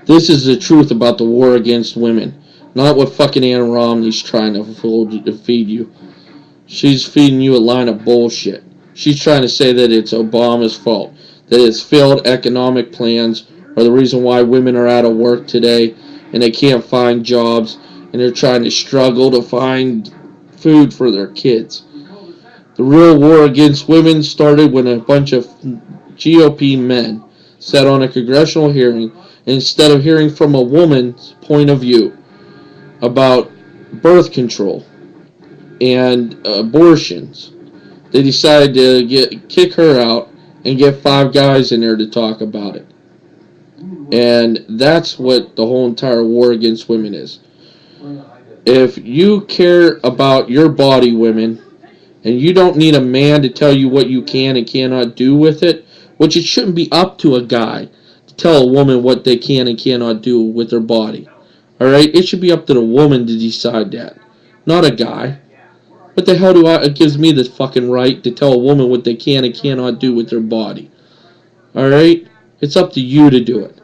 This is the truth about the war against women, not what fucking Ann Romney's trying to feed you. She's feeding you a line of bullshit. She's trying to say that it's Obama's fault, that his failed economic plans are the reason why women are out of work today and they can't find jobs and they're trying to struggle to find food for their kids. The real war against women started when a bunch of GOP men sat on a congressional hearing and instead of hearing from a woman's point of view about birth control and abortions, they decided to kick her out and get five guys in there to talk about it. And that's what the whole entire war against women is. If you care about your body, women, and you don't need a man to tell you what you can and cannot do with it, which it shouldn't be up to a guy to tell a woman what they can and cannot do with their body. Alright? It should be up to the woman to decide that, not a guy. What the hell it gives me the fucking right to tell a woman what they can and cannot do with their body? Alright? It's up to you to do it.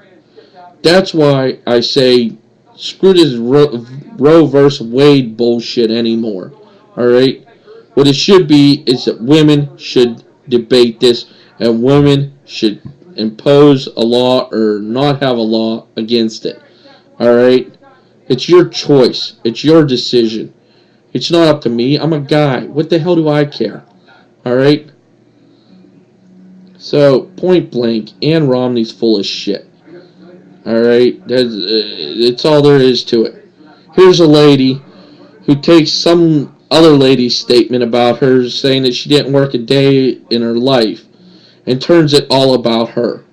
That's why I say, screw this Roe versus Wade bullshit anymore. Alright? What it should be is that women should debate this and women should impose a law or not have a law against it. Alright? It's your choice. It's your decision. It's not up to me. I'm a guy. What the hell do I care? Alright? So, point blank, Ann Romney's full of shit. Alright? It's all there is to it. Here's a lady who takes some other lady's statement about her saying that she didn't work a day in her life and turns it all about her.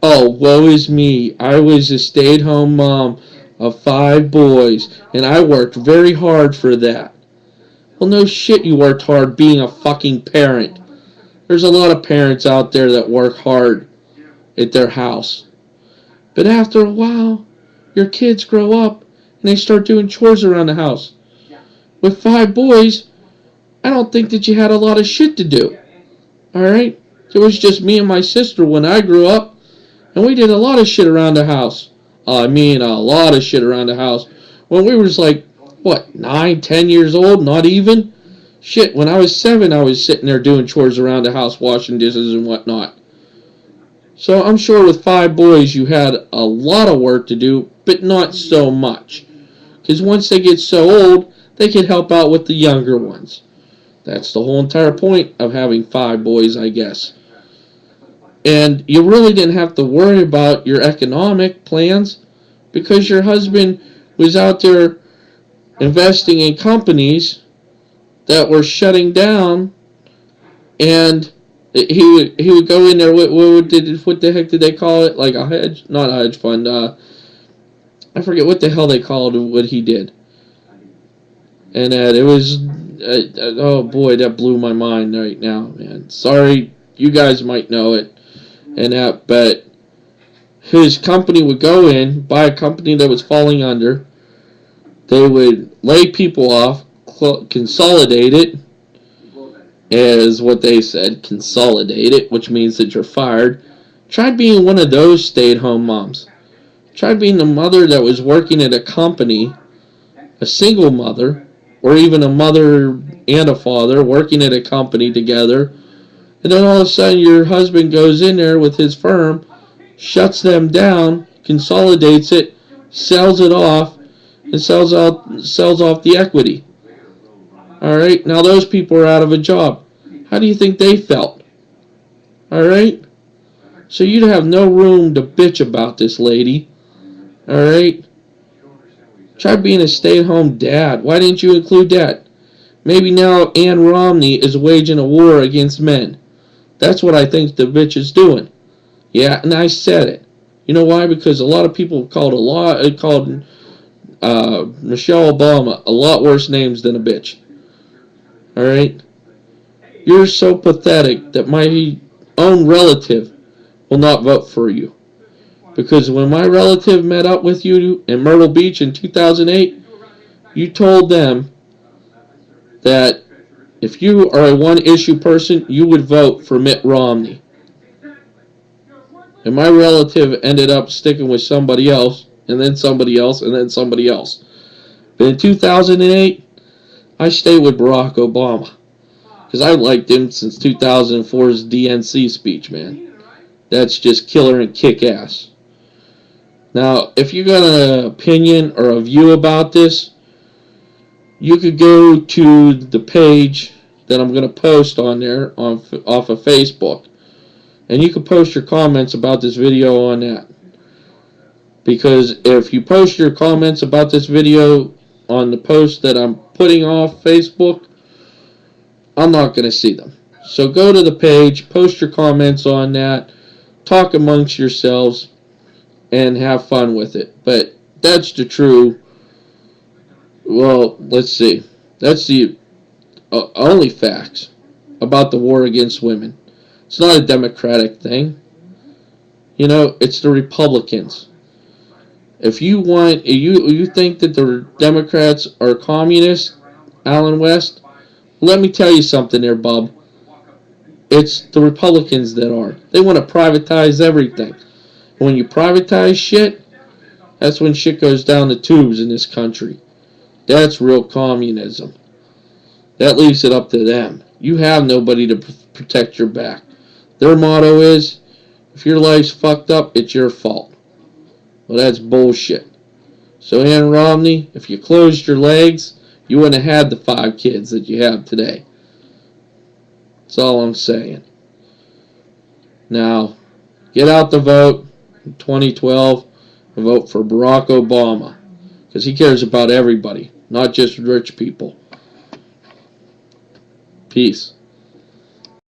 Oh, woe is me. I was a stay-at-home mom of 5 boys and I worked very hard for that. Well, no shit you worked hard being a fucking parent. There's a lot of parents out there that work hard at their house. But after a while, your kids grow up and they start doing chores around the house. With 5 boys, I don't think that you had a lot of shit to do. Alright? It was just me and my sister when I grew up, and we did a lot of shit around the house. I mean, a lot of shit around the house. When we was like, 9, 10 years old, not even? Shit, when I was 7, I was sitting there doing chores around the house, washing dishes and whatnot. So I'm sure with 5 boys you had a lot of work to do, but not so much. Because once they get so old, they can help out with the younger ones. That's the whole entire point of having 5 boys, I guess. And you really didn't have to worry about your economic plans because your husband was out there investing in companies that were shutting down, and he would go in there. What the heck did they call it? Like a hedge, not a hedge fund. I forget what the hell they called what he did. And it was, oh boy, that blew my mind right now, man. Sorry, you guys might know it, and that, but his company would go in, buy a company that was falling under. They would lay people off, consolidate it, is what they said, consolidate it, which means that you're fired. Try being one of those stay-at-home moms. Try being the mother that was working at a company, a single mother, or even a mother and a father working at a company together, and then all of a sudden your husband goes in there with his firm, shuts them down, consolidates it, sells it off, and sells off the equity. Alright, now those people are out of a job. How do you think they felt? Alright? So you'd have no room to bitch about this lady. Alright? Try being a stay-at-home dad. Why didn't you include that? Maybe now Ann Romney is waging a war against men. That's what I think the bitch is doing. Yeah, and I said it. You know why? Because a lot of people called Michelle Obama a lot worse names than a bitch. Alright? You're so pathetic that my own relative will not vote for you. Because when my relative met up with you in Myrtle Beach in 2008, you told them that if you are a one-issue person, you would vote for Mitt Romney. And my relative ended up sticking with somebody else, and then somebody else, and then somebody else. But in 2008, I stayed with Barack Obama. Because I liked him since 2004's DNC speech, man. That's just killer and kick ass. Now, if you got an opinion or a view about this, you could go to the page that I'm going to post on there off of Facebook. And you can post your comments about this video on that. Because if you post your comments about this video on the post that I'm putting off Facebook, I'm not going to see them. So go to the page, post your comments on that, talk amongst yourselves, and have fun with it. But that's the true, well, let's see. That's the only facts about the war against women. It's not a Democratic thing. You know, it's the Republicans. If you think that the Democrats are communists, Alan West, let me tell you something there, bub. It's the Republicans that are. They want to privatize everything. When you privatize shit, that's when shit goes down the tubes in this country. That's real communism. That leaves it up to them. You have nobody to protect your back. Their motto is, if your life's fucked up, it's your fault. Well, that's bullshit. So, Ann Romney, if you closed your legs, you wouldn't have had the 5 kids that you have today. That's all I'm saying. Now, get out the vote in 2012 and vote for Barack Obama. Because he cares about everybody, not just rich people. Peace.